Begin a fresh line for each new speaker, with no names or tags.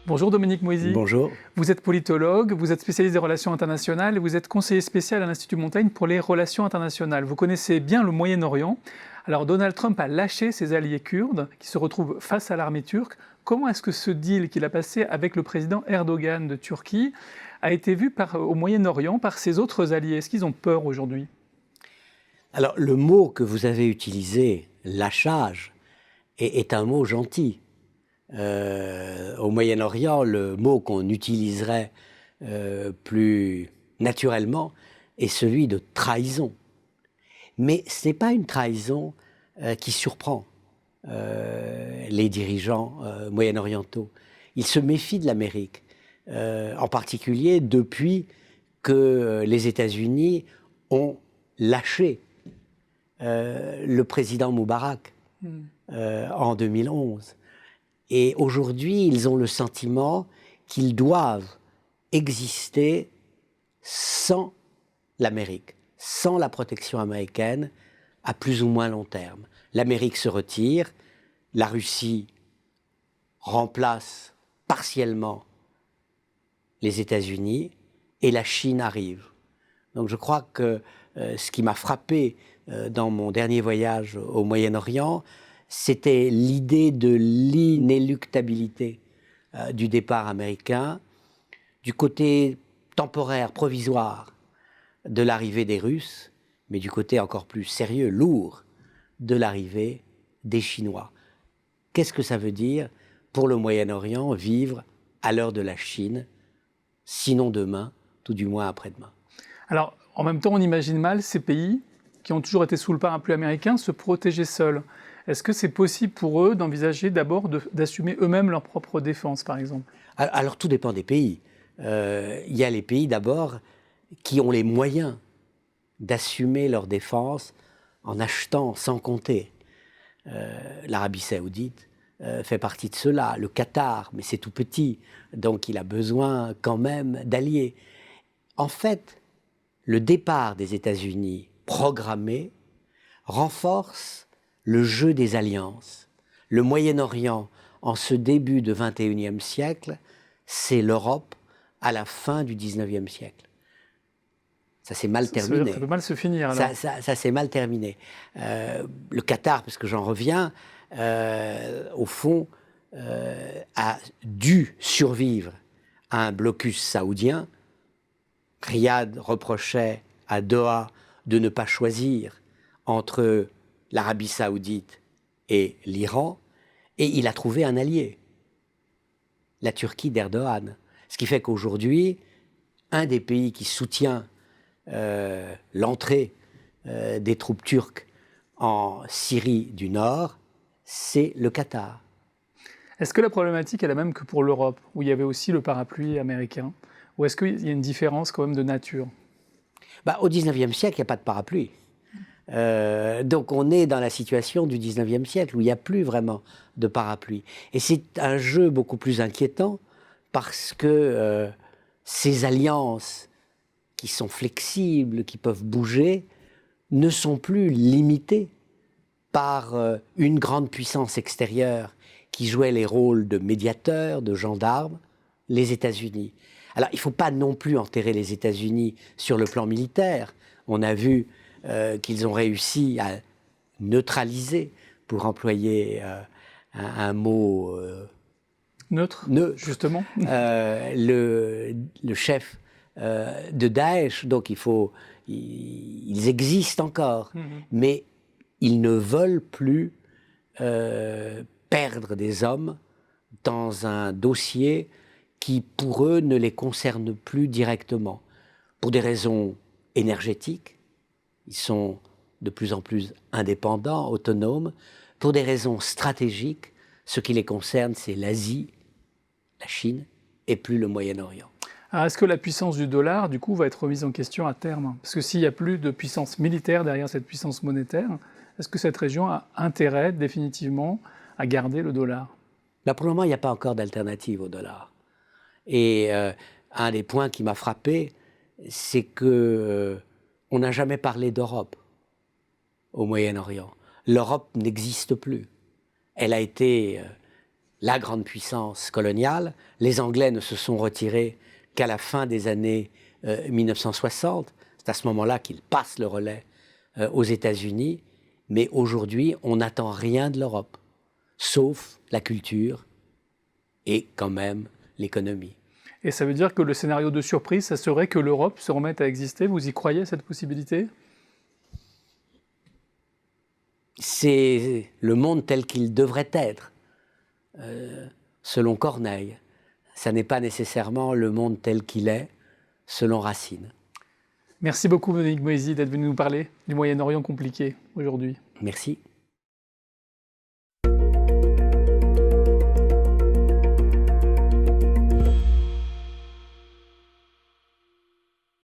Bonjour Dominique Moisy.
Bonjour.
Vous êtes politologue, vous êtes spécialiste des relations internationales et vous êtes conseiller spécial à l'Institut Montaigne pour les relations internationales. Vous connaissez bien le Moyen-Orient. Alors Donald Trump a lâché ses alliés kurdes qui se retrouvent face à l'armée turque. Comment est-ce que ce deal qu'il a passé avec le président Erdogan de Turquie a été vu au Moyen-Orient par ses autres alliés? Est-ce qu'ils ont peur aujourd'hui?
Alors le mot que vous avez utilisé, lâchage, est un mot gentil. Au Moyen-Orient, le mot qu'on utiliserait plus naturellement est celui de trahison. Mais ce n'est pas une trahison qui surprend les dirigeants moyen-orientaux. Ils se méfient de l'Amérique, en particulier depuis que les États-Unis ont lâché le président Moubarak en 2011. Et aujourd'hui, ils ont le sentiment qu'ils doivent exister sans l'Amérique, sans la protection américaine, à plus ou moins long terme. L'Amérique se retire, la Russie remplace partiellement les États-Unis et la Chine arrive. Donc je crois que ce qui m'a frappé dans mon dernier voyage au Moyen-Orient, c'était l'idée de l'inéluctabilité du départ américain, du côté temporaire, provisoire de l'arrivée des Russes, mais du côté encore plus sérieux, lourd, de l'arrivée des Chinois. Qu'est-ce que ça veut dire pour le Moyen-Orient vivre à l'heure de la Chine, sinon demain, tout du moins après-demain?
Alors, en même temps, on imagine mal ces pays qui ont toujours été sous le parapluie américain se protéger seuls. Est-ce que c'est possible pour eux d'envisager d'abord d'assumer eux-mêmes leur propre défense, par exemple?
Alors, tout dépend des pays. Il y a les pays, d'abord, qui ont les moyens d'assumer leur défense en achetant sans compter. L'Arabie Saoudite fait partie de cela, le Qatar, mais c'est tout petit, donc il a besoin quand même d'alliés. En fait, le départ des États-Unis programmé renforce le jeu des alliances. Le Moyen-Orient, en ce début de XXIe siècle, c'est l'Europe à la fin du XIXe siècle. Ça s'est mal terminé.
Ça peut mal se finir, alors.
Ça s'est mal terminé. Le Qatar, parce que j'en reviens, au fond, a dû survivre à un blocus saoudien. Riyad reprochait à Doha de ne pas choisir entre l'Arabie Saoudite et l'Iran, et il a trouvé un allié, la Turquie d'Erdogan. Ce qui fait qu'aujourd'hui, un des pays qui soutient l'entrée des troupes turques en Syrie du Nord, c'est le Qatar.
Est-ce que la problématique est la même que pour l'Europe, où il y avait aussi le parapluie américain? Ou est-ce qu'il y a une différence quand même de nature?
Au XIXe siècle, il n'y a pas de parapluie. Donc on est dans la situation du XIXe siècle où il n'y a plus vraiment de parapluie. Et c'est un jeu beaucoup plus inquiétant parce que ces alliances qui sont flexibles, qui peuvent bouger, ne sont plus limitées par une grande puissance extérieure qui jouait les rôles de médiateur, de gendarme, les États-Unis. Alors il ne faut pas non plus enterrer les États-Unis sur le plan militaire. On a vu qu'ils ont réussi à neutraliser, pour employer un mot
neutre, justement,
le chef de Daesh. Donc ils existent encore, mais ils ne veulent plus perdre des hommes dans un dossier qui, pour eux, ne les concerne plus directement. Pour des raisons énergétiques, ils sont de plus en plus indépendants, autonomes. Pour des raisons stratégiques, ce qui les concerne, c'est l'Asie, la Chine, et plus le Moyen-Orient.
Alors, est-ce que la puissance du dollar, du coup, va être remise en question à terme? Parce que s'il n'y a plus de puissance militaire derrière cette puissance monétaire, est-ce que cette région a intérêt, définitivement, à garder le dollar?
Pour le moment, il n'y a pas encore d'alternative au dollar. Et un des points qui m'a frappé, c'est que on n'a jamais parlé d'Europe au Moyen-Orient. L'Europe n'existe plus. Elle a été la grande puissance coloniale. Les Anglais ne se sont retirés qu'à la fin des années 1960. C'est à ce moment-là qu'ils passent le relais aux États-Unis. Mais aujourd'hui, on n'attend rien de l'Europe, sauf la culture et quand même l'économie.
Et ça veut dire que le scénario de surprise, ça serait que l'Europe se remette à exister. Vous y croyez, cette possibilité?
C'est le monde tel qu'il devrait être, selon Corneille. Ça n'est pas nécessairement le monde tel qu'il est, selon Racine.
Merci beaucoup, Monique Moïsi, d'être venu nous parler du Moyen-Orient compliqué aujourd'hui.
Merci.